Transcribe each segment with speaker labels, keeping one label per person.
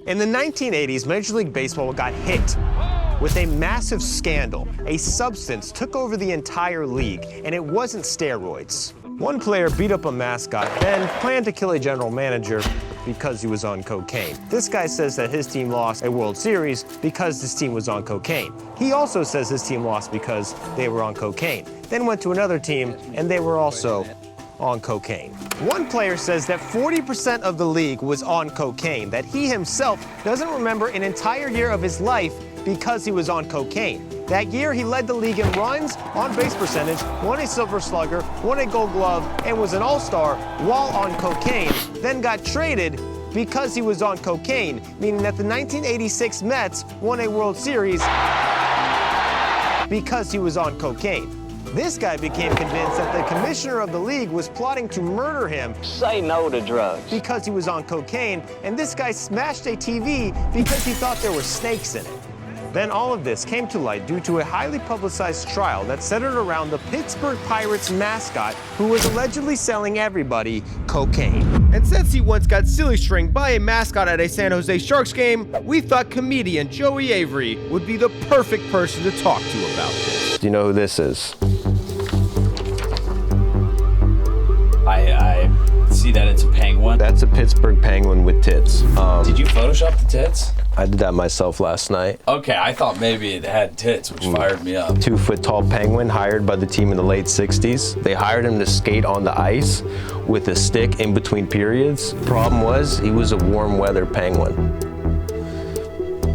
Speaker 1: In the 1980s, Major League Baseball got hit with a massive scandal. A substance took over the entire league, and it wasn't steroids. One player beat up a mascot, then planned to kill a general manager because he was on cocaine. This guy says that his team lost a World Series because his team was on cocaine. He also says his team lost because they were on cocaine. Then went to another team, and they were also on cocaine. One player says that 40% of the league was on cocaine, that he himself doesn't remember an entire year of his life because he was on cocaine. That year, he led the league in runs, on-base percentage, won a Silver Slugger, won a Gold Glove, and was an All-Star while on cocaine, then got traded because he was on cocaine, meaning that the 1986 Mets won a World Series because he was on cocaine. This guy became convinced that the commissioner of the league was plotting to murder him.
Speaker 2: Say no to drugs.
Speaker 1: Because he was on cocaine, and this guy smashed a TV because he thought there were snakes in it. Then all of this came to light due to a highly publicized trial that centered around the Pittsburgh Pirates mascot who was allegedly selling everybody cocaine. And since he once got silly stringed by a mascot at a San Jose Sharks game, we thought comedian Joey Avery would be the perfect person to talk to about this. Do you know who this is?
Speaker 3: I see that it's a penguin.
Speaker 1: That's a Pittsburgh Penguin with tits.
Speaker 3: Did you Photoshop the tits?
Speaker 1: I did that myself last night.
Speaker 3: Okay, I thought maybe it had tits, which fired me up.
Speaker 1: 2-foot-tall penguin hired by the team in the late 60s. They hired him to skate on the ice with a stick in between periods. Problem was, he was a warm weather penguin.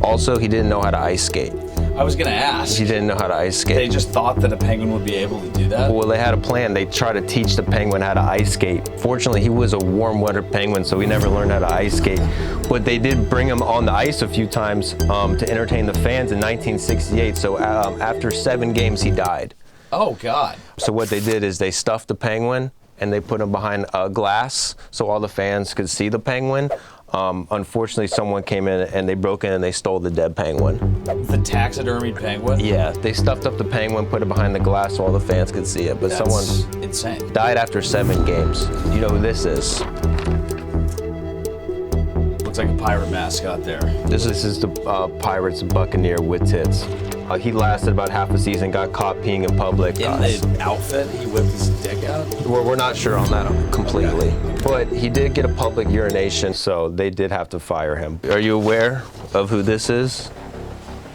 Speaker 1: Also, he didn't know how to ice skate.
Speaker 3: I was gonna ask.
Speaker 1: He didn't know how to ice skate.
Speaker 3: They just thought that a penguin would be able to do that?
Speaker 1: Well, they had a plan. They tried to teach the penguin how to ice skate. Fortunately, he was a warm weather penguin, so he never learned how to ice skate. But they did bring him on the ice a few times to entertain the fans in 1968. So after 7 games, he died.
Speaker 3: Oh, God.
Speaker 1: So what they did is they stuffed the penguin and they put him behind a glass so all the fans could see the penguin. Unfortunately, someone came in and they broke in and they stole the dead penguin.
Speaker 3: The taxidermied penguin?
Speaker 1: Yeah, they stuffed up the penguin, put it behind the glass so all the fans could see it. But
Speaker 3: That's
Speaker 1: someone
Speaker 3: insane.
Speaker 1: Died after 7 games. You know who this is?
Speaker 3: Looks like a pirate mascot there.
Speaker 1: This is the Pirates Buccaneer with tits. He lasted about half a season, got caught peeing in public.
Speaker 3: In the outfit, he whipped his dick out?
Speaker 1: We're not sure on that completely. Okay. But he did get a public urination, so they did have to fire him. Are you aware of who this is?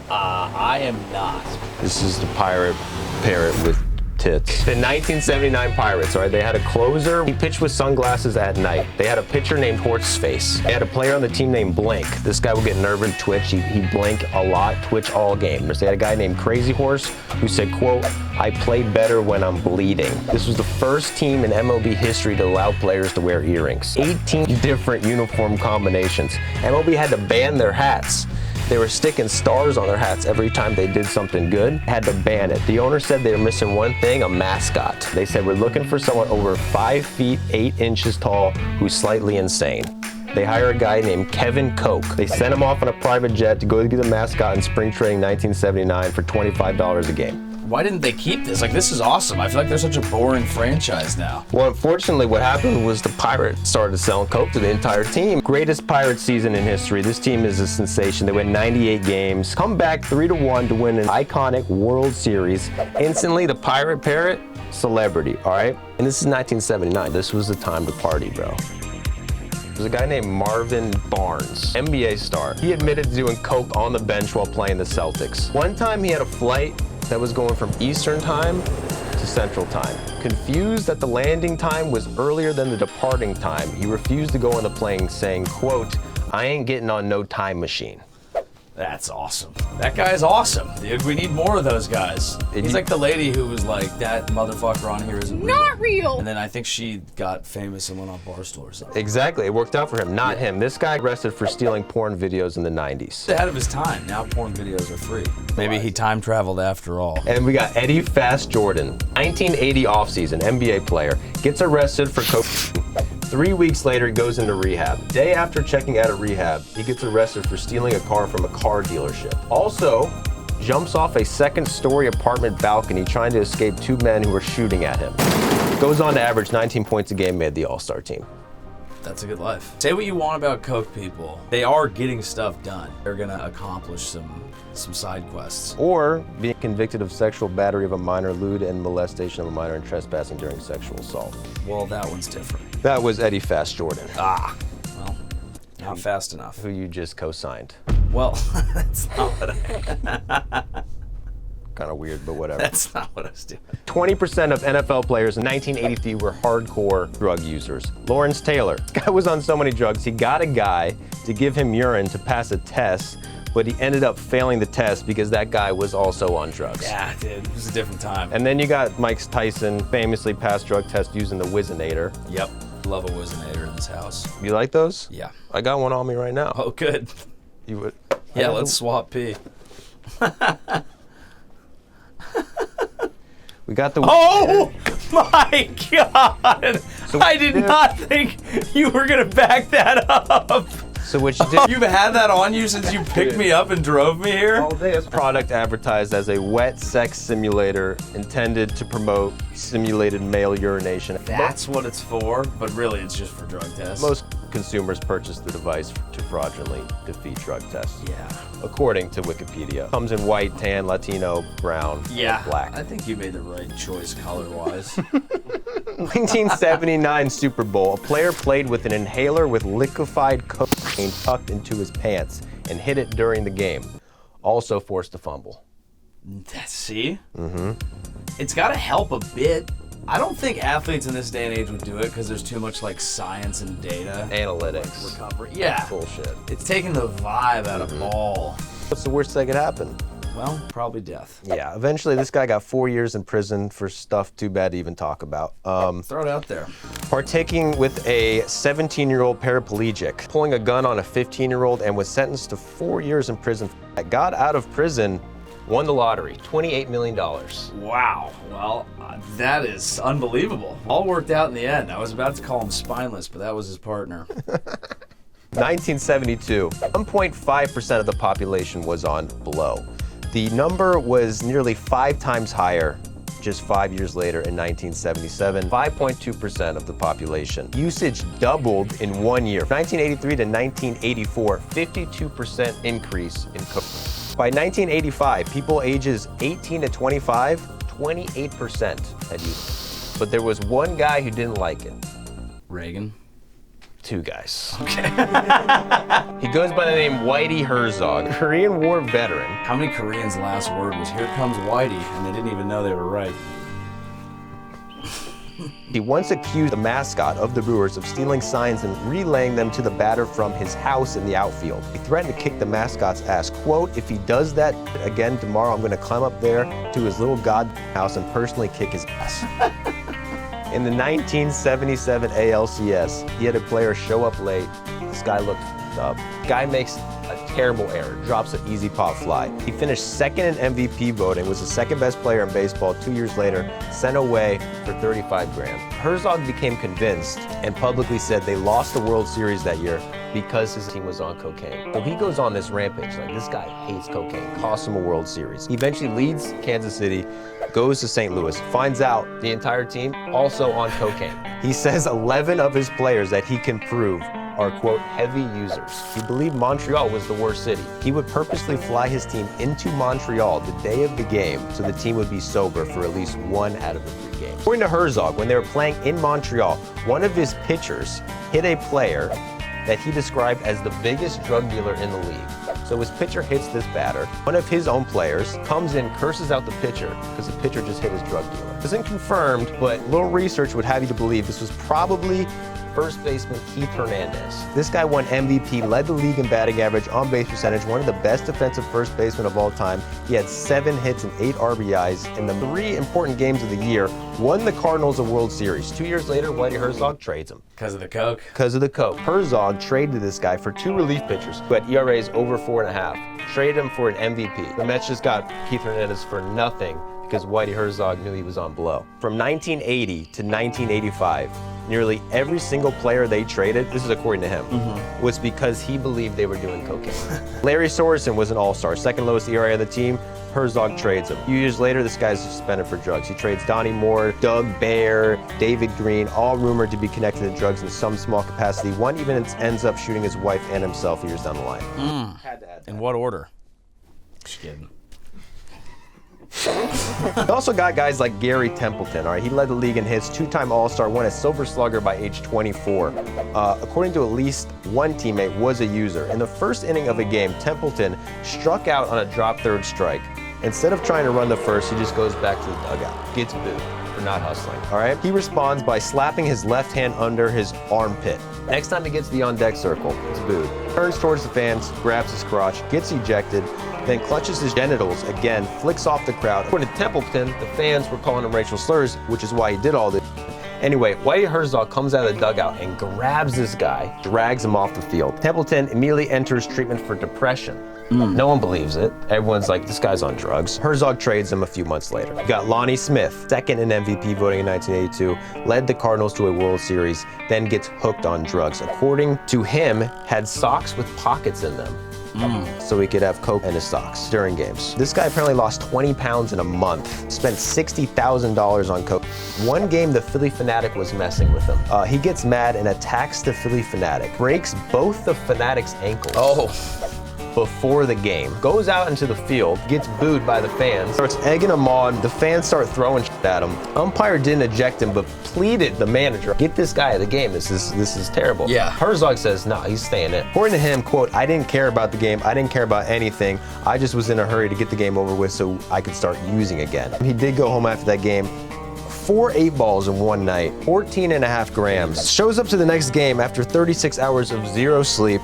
Speaker 3: I am not.
Speaker 1: This is the pirate parrot with tits. The 1979 Pirates, all right, they had a closer. He pitched with sunglasses at night. They had a pitcher named Horseface. They had a player on the team named Blink. This guy would get nervous, twitch. He'd blink a lot, twitch all game. They had a guy named Crazy Horse who said, quote, "I play better when I'm bleeding." This was the first team in MLB history to allow players to wear earrings. 18 different uniform combinations. MLB had to ban their hats. They were sticking stars on their hats every time they did something good. Had to ban it. The owner said they were missing one thing, a mascot. They said, "We're looking for someone over 5 feet 8 inches tall who's slightly insane." They hire a guy named Kevin Koch. They sent him off on a private jet to go get the mascot in spring training 1979 for $25 a game.
Speaker 3: Why didn't they keep this? Like, this is awesome. I feel like they're such a boring franchise now.
Speaker 1: Well, unfortunately, what happened was the Pirates started selling coke to the entire team. Greatest Pirate season in history. This team is a sensation. They win 98 games, come back 3-1 to win an iconic World Series. Instantly, the Pirate Parrot, celebrity, all right? And this is 1979. This was the time to party, bro. There's a guy named Marvin Barnes, NBA star. He admitted to doing coke on the bench while playing the Celtics. One time he had a flight that was going from Eastern time to Central time. Confused that the landing time was earlier than the departing time, he refused to go on the plane saying, quote, "I ain't getting on no time machine."
Speaker 3: That's awesome. That guy's awesome, dude. We need more of those guys. He's like the lady who was like, "That motherfucker on here isn't real."
Speaker 4: Not real.
Speaker 3: And then I think she got famous and went on Barstool or something.
Speaker 1: Exactly, it worked out for him, not him. This guy arrested for stealing porn videos in the 90s.
Speaker 3: Ahead of his time. Now porn videos are free. Maybe he time traveled after all.
Speaker 1: And we got Eddie Fast Jordan, 1980 offseason, NBA player, gets arrested for cocaine. 3 weeks later, he goes into rehab. Day after checking out of rehab, he gets arrested for stealing a car from a car dealership. Also, jumps off a second-story apartment balcony trying to escape 2 men who were shooting at him. Goes on to average 19 points a game, made the All-Star team.
Speaker 3: That's a good life. Say what you want about coke people. They are getting stuff done. They're gonna accomplish some side quests.
Speaker 2: Or being convicted of sexual battery of a minor, lewd and molestation of a minor, and trespassing during sexual assault.
Speaker 3: Well, that one's different.
Speaker 2: That was Eddie Fast Jordan.
Speaker 3: Ah, well, not fast enough.
Speaker 2: Who you just co-signed.
Speaker 3: Well, that's not what I...
Speaker 2: Kind of weird, but whatever.
Speaker 3: That's not what I was doing.
Speaker 2: 20% of NFL players in 1983 were hardcore drug users. Lawrence Taylor. Guy was on so many drugs, he got a guy to give him urine to pass a test, but he ended up failing the test because that guy was also on drugs.
Speaker 3: Yeah, dude, it was a different time.
Speaker 2: And then you got Mike Tyson, famously passed drug test using the Whizzinator.
Speaker 3: Yep, love a Whizzinator in this house.
Speaker 2: You like those?
Speaker 3: Yeah.
Speaker 2: I got one on me right now.
Speaker 3: Oh, good.
Speaker 2: You would?
Speaker 3: Yeah, let's swap pee.
Speaker 2: We got the.
Speaker 3: Oh my God! I did not think you were gonna back that up.
Speaker 2: So what you did?
Speaker 3: You've had that on you since you picked me up and drove me here?
Speaker 2: All day. This product advertised as a wet sex simulator intended to promote simulated male urination.
Speaker 3: That's what it's for, but really it's just for drug tests.
Speaker 2: Most consumers purchase the device to fraudulently defeat drug tests.
Speaker 3: Yeah.
Speaker 2: According to Wikipedia. Comes in white, tan, Latino, brown,
Speaker 3: Yeah.
Speaker 2: black.
Speaker 3: I think you made the right choice color-wise.
Speaker 2: 1979 Super Bowl. A player played with an inhaler with liquefied cocaine tucked into his pants and hit it during the game. Also forced a fumble.
Speaker 3: See? Mm-hmm. It's got to help a bit. I don't think athletes in this day and age would do it because there's too much like science and data.
Speaker 2: Analytics.
Speaker 3: Recovery. Yeah.
Speaker 2: Bullshit.
Speaker 3: It's taking the vibe out of ball.
Speaker 2: What's the worst that could happen?
Speaker 3: Well, probably death.
Speaker 2: Yeah, eventually this guy got 4 years in prison for stuff too bad to even talk about.
Speaker 3: Throw it out there.
Speaker 2: Partaking with a 17-year-old paraplegic, pulling a gun on a 15-year-old, and was sentenced to 4 years in prison. Got out of prison, won the lottery, $28 million.
Speaker 3: Wow. Well, that is unbelievable. All worked out in the end. I was about to call him spineless, but that was his partner.
Speaker 2: 1972, 1.5% of the population was on blow. The number was nearly 5 times higher just 5 years later in 1977, 5.2% of the population. Usage doubled in 1 year. 1983 to 1984, 52% increase in coke. By 1985, people ages 18 to 25, 28% had used it. But there was one guy who didn't like it.
Speaker 3: Reagan.
Speaker 2: 2 guys. Okay. He goes by the name Whitey Herzog, Korean War veteran.
Speaker 3: How many Koreans' last word was "Here comes Whitey," and they didn't even know they were right?
Speaker 2: He once accused the mascot of the Brewers of stealing signs and relaying them to the batter from his house in the outfield. He threatened to kick the mascot's ass. Quote, "If he does that again tomorrow, I'm going to climb up there to his little god house and personally kick his ass." In the 1977 ALCS, he had a player show up late. This guy looked up. Guy makes a terrible error, drops an easy pop fly. He finished second in MVP voting, was the second best player in baseball 2 years later, sent away for 35 grand. Herzog became convinced and publicly said they lost the World Series that year because his team was on cocaine. So he goes on this rampage, like this guy hates cocaine, cost him a World Series. He eventually leads Kansas City, goes to St. Louis, finds out the entire team also on cocaine. He says 11 of his players that he can prove are, quote, heavy users. He believed Montreal was the worst city. He would purposely fly his team into Montreal the day of the game so the team would be sober for at least 1 out of the 3 games. According to Herzog, when they were playing in Montreal, one of his pitchers hit a player that he described as the biggest drug dealer in the league. So his pitcher hits this batter. One of his own players comes in, curses out the pitcher because the pitcher just hit his drug dealer. It isn't confirmed, but little research would have you to believe this was probably first baseman Keith Hernandez. This guy won MVP, led the league in batting average, on base percentage, one of the best defensive first basemen of all time. He had 7 hits and 8 RBIs in the 3 important games of the year, won the Cardinals a World Series. 2 years later, Whitey Herzog trades him.
Speaker 3: Because of the coke?
Speaker 2: Because of the coke. Herzog traded this guy for 2 relief pitchers who had ERAs over 4.5. Traded him for an MVP. The Mets just got Keith Hernandez for nothing because Whitey Herzog knew he was on blow. From 1980 to 1985, nearly every single player they traded, this is according to him, was because he believed they were doing cocaine. Larry Sorensen was an all-star, second lowest ERA of the team. Herzog trades him. A few years later, this guy's suspended for drugs. He trades Donnie Moore, Doug Bear, David Green, all rumored to be connected to drugs in some small capacity. One even ends up shooting his wife and himself years down the line.
Speaker 3: Had to add that. In what order? Just kidding.
Speaker 2: He also got guys like Gary Templeton, all right? He led the league in hits, two-time All-Star, won a Silver Slugger by age 24. According to at least one teammate, was a user. In the first inning of a game, Templeton struck out on a drop third strike. Instead of trying to run the first, he just goes back to the dugout, gets booed for not hustling, all right? He responds by slapping his left hand under his armpit. Next time he gets to the on-deck circle, it's booed. Turns towards the fans, grabs his crotch, gets ejected, then clutches his genitals again, flicks off the crowd. According to Templeton, the fans were calling him racial slurs, which is why he did all this. Anyway, Whitey Herzog comes out of the dugout and grabs this guy, drags him off the field. Templeton immediately enters treatment for depression. No one believes it. Everyone's like, this guy's on drugs. Herzog trades him a few months later. You got Lonnie Smith, second in MVP voting in 1982, led the Cardinals to a World Series, then gets hooked on drugs. According to him, had socks with pockets in them. So he could have coke in his socks during games. This guy apparently lost 20 pounds in a month, spent $60,000 on coke. One game, the Philly Fanatic was messing with him. He gets mad and attacks the Philly Fanatic, breaks both the Fanatic's ankles. Before the game, goes out into the field, gets booed by the fans, starts egging him on. The fans start throwing shit at him. Umpire didn't eject him, but pleaded the manager, get this guy out of the game. This is terrible.
Speaker 3: Yeah.
Speaker 2: Herzog says, no, he's staying in. According to him, quote, I didn't care about the game. I didn't care about anything. I just was in a hurry to get the game over with so I could start using again. He did go home after that game. 4 8-balls in one night, 14.5 grams. Shows up to the next game after 36 hours of zero sleep.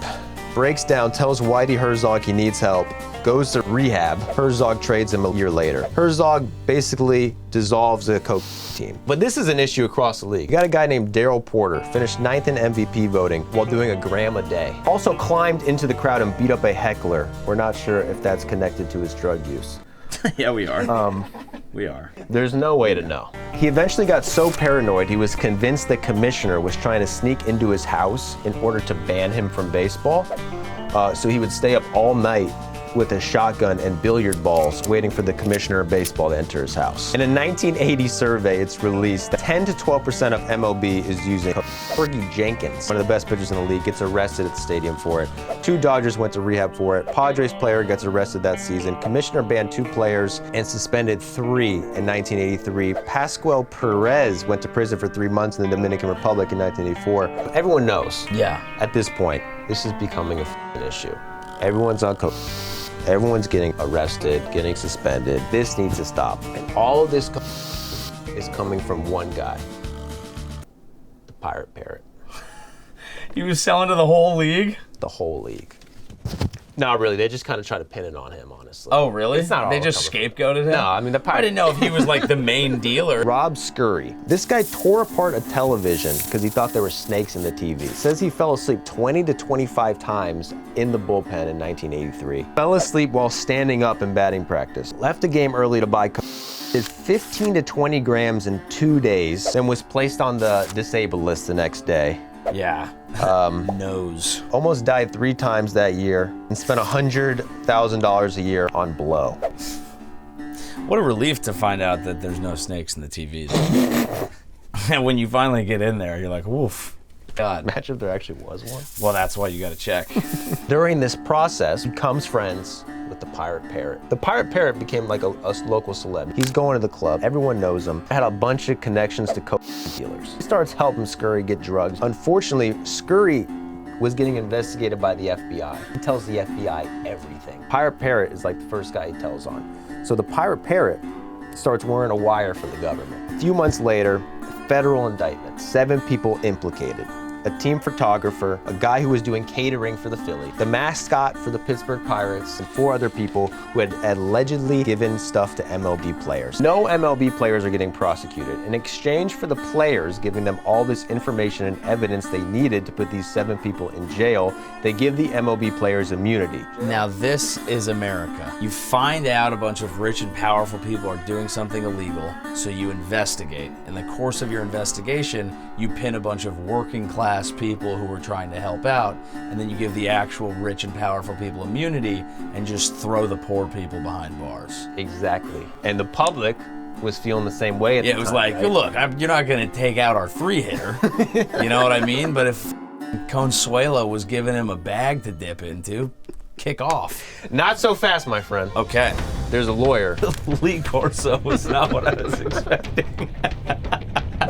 Speaker 2: Breaks down, tells Whitey Herzog he needs help, goes to rehab. Herzog trades him a year later. Herzog basically dissolves the coke team. But this is an issue across the league. You got a guy named Daryl Porter, finished 9th in MVP voting while doing a gram a day. Also climbed into the crowd and beat up a heckler. We're not sure if that's connected to his drug use.
Speaker 3: Yeah, we are. We are.
Speaker 2: There's no way to know. He eventually got so paranoid he was convinced the commissioner was trying to sneak into his house in order to ban him from baseball. So he would stay up all night with a shotgun and billiard balls waiting for the commissioner of baseball to enter his house. In a 1980 survey, it's released that 10 to 12% of MLB is using Fergie Jenkins, one of the best pitchers in the league, gets arrested at the stadium for it. 2 Dodgers went to rehab for it. Padres player gets arrested that season. Commissioner banned 2 players and suspended 3 in 1983. Pascual Perez went to prison for 3 months in the Dominican Republic in 1984. Everyone knows, at this point, this is becoming a issue. Everyone's on coke. Everyone's getting arrested, getting suspended. This needs to stop. And all of this is coming from one guy, the Pirate Parrot.
Speaker 3: He was selling to the whole league?
Speaker 2: The whole league. Not really, they just kind of try to pin it on him, honestly.
Speaker 3: Oh, really?
Speaker 2: It's not all
Speaker 3: they just scapegoated him?
Speaker 2: No, I mean, the Pirate...
Speaker 3: I didn't know if he was like the main dealer.
Speaker 2: Rob Scurry. This guy tore apart a television because he thought there were snakes in the TV. Says he fell asleep 20 to 25 times in the bullpen in 1983. Fell asleep while standing up in batting practice. Left the game early to buy did 15 to 20 grams in 2 days, then was placed on the disabled list the next day.
Speaker 3: Yeah. Nose.
Speaker 2: Almost died 3 times that year and spent $100,000 a year on blow.
Speaker 3: What a relief to find out that there's no snakes in the TVs. And when you finally get in there, you're like, oof. God.
Speaker 2: Imagine if there actually was one.
Speaker 3: Well, that's why you gotta check.
Speaker 2: During this process, becomes friends with the Pirate Parrot. The Pirate Parrot became like a local celeb. He's going to the club. Everyone knows him. Had a bunch of connections to coke dealers. He starts helping Scurry get drugs. Unfortunately, Scurry was getting investigated by the FBI. He tells the FBI everything. Pirate Parrot is like the first guy he tells on. So the Pirate Parrot starts wearing a wire for the government. A few months later, federal indictment, 7 people implicated. a team photographer, a guy who was doing catering for the Philly, the mascot for the Pittsburgh Pirates, and 4 other people who had allegedly given stuff to MLB players. No MLB players are getting prosecuted. In exchange for the players giving them all this information and evidence they needed to put these 7 people in jail, they give the MLB players immunity.
Speaker 3: Now this is America. You find out a bunch of rich and powerful people are doing something illegal, so you investigate. In the course of your investigation, you pin a bunch of working class people who were trying to help out, and then you give the actual rich and powerful people immunity and just throw the poor people behind bars.
Speaker 2: Exactly. And the public was feeling the same way at the
Speaker 3: Yeah,
Speaker 2: time.
Speaker 3: it was like,
Speaker 2: right?
Speaker 3: look, you're not going to take out our 3-hitter. You know what I mean? But if Consuelo was giving him a bag to dip into, kick off.
Speaker 2: Not so fast, my friend.
Speaker 3: Okay.
Speaker 2: There's a lawyer.
Speaker 3: Lee Corso was not what I was expecting.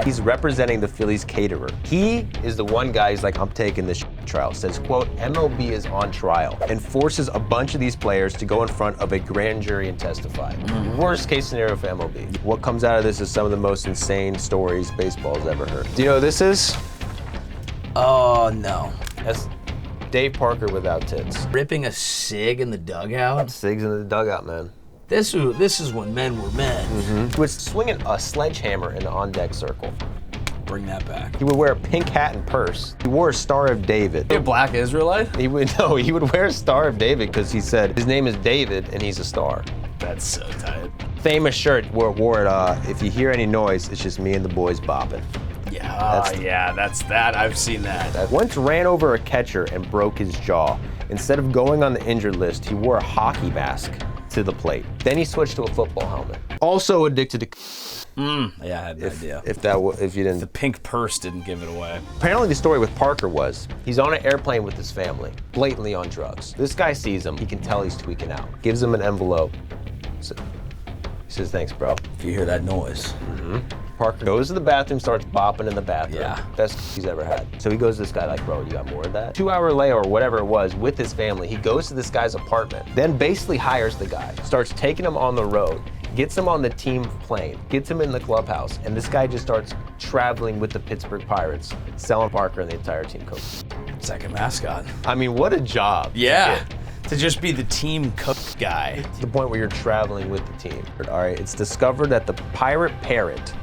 Speaker 2: He's representing the Phillies caterer. He is the one guy who's like, I'm taking this trial. Says, quote, MLB is on trial, and forces a bunch of these players to go in front of a grand jury and testify. Worst case scenario for MLB. What comes out of this is some of the most insane stories baseball's ever heard. Do you know who this is?
Speaker 3: Oh, no.
Speaker 2: That's Dave Parker without tits.
Speaker 3: Ripping a cig in the dugout?
Speaker 2: Sigs in the dugout, man.
Speaker 3: This is when men were men.
Speaker 2: He was swinging a sledgehammer in the on-deck circle.
Speaker 3: Bring that back.
Speaker 2: He would wear a pink hat and purse. He wore a Star of David.
Speaker 3: You a black Israelite?
Speaker 2: He would wear a Star of David because he said his name is David and he's a star.
Speaker 3: That's so tight.
Speaker 2: Famous shirt wore it. If you hear any noise, it's just me and the boys bopping.
Speaker 3: Yeah, that's that. I've seen that.
Speaker 2: Once ran over a catcher and broke his jaw. Instead of going on the injured list, he wore a hockey mask to the plate. Then he switched to a football helmet. Also addicted to.
Speaker 3: Yeah, I had no idea.
Speaker 2: If you didn't.
Speaker 3: The pink purse didn't give it away.
Speaker 2: Apparently the story with Parker was, he's on an airplane with his family, blatantly on drugs. This guy sees him, he can tell he's tweaking out. Gives him an envelope. So, he says, thanks, bro.
Speaker 3: If you hear that noise.
Speaker 2: Parker goes to the bathroom, starts bopping in the bathroom.
Speaker 3: Yeah.
Speaker 2: Best he's ever had. So he goes to this guy like, bro, you got more of that? 2 hour later, or whatever it was, with his family, he goes to this guy's apartment, then basically hires the guy, starts taking him on the road, gets him on the team plane, gets him in the clubhouse, and this guy just starts traveling with the Pittsburgh Pirates, selling Parker and the entire team coke.
Speaker 3: Second mascot.
Speaker 2: I mean, what a job.
Speaker 3: Yeah. To just be the team cook guy.
Speaker 2: To the point where you're traveling with the team. All right, it's discovered that the pirate parrot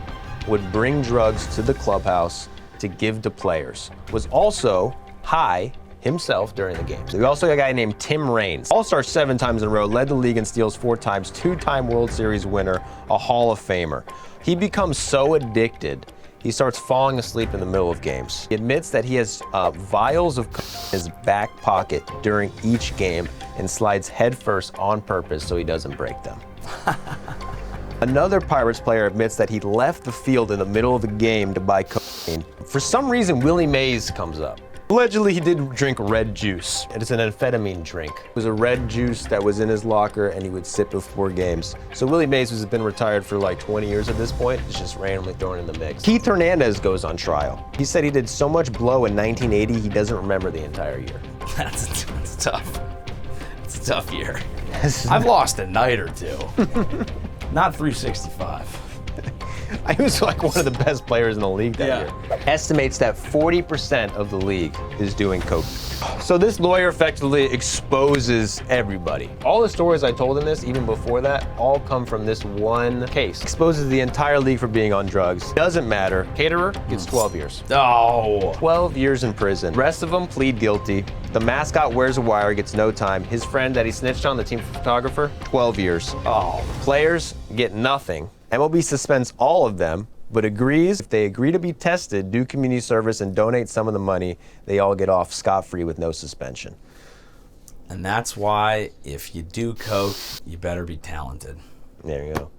Speaker 2: would bring drugs to the clubhouse to give to players. Was also high himself during the games. We also got a guy named Tim Raines. All-star 7 times in a row, led the league in steals 4 times, 2-time World Series winner, a Hall of Famer. He becomes so addicted, he starts falling asleep in the middle of games. He admits that he has vials of coke in his back pocket during each game and slides headfirst on purpose so he doesn't break them. Another Pirates player admits that he left the field in the middle of the game to buy cocaine. For some reason, Willie Mays comes up. Allegedly, he did drink red juice. It's an amphetamine drink. It was a red juice that was in his locker and he would sip before games. So Willie Mays has been retired for like 20 years at this point. It's just randomly thrown in the mix. Keith Hernandez goes on trial. He said he did so much blow in 1980, he doesn't remember the entire year.
Speaker 3: That's tough. It's a tough year. I've lost a night or two. Not 365.
Speaker 2: He was like one of the best players in the league that year. Estimates that 40% of the league is doing coke. So this lawyer effectively exposes everybody. All the stories I told in this, even before that, all come from this one case. Exposes the entire league for being on drugs. Doesn't matter. Caterer gets 12 years.
Speaker 3: Oh.
Speaker 2: 12 years in prison. Rest of them plead guilty. The mascot wears a wire, gets no time. His friend that he snitched on, the team photographer, 12 years. Oh. Players get nothing. MLB suspends all of them, but agrees if they agree to be tested, do community service, and donate some of the money, they all get off scot-free with no suspension.
Speaker 3: And that's why if you do coke, you better be talented.
Speaker 2: There you go.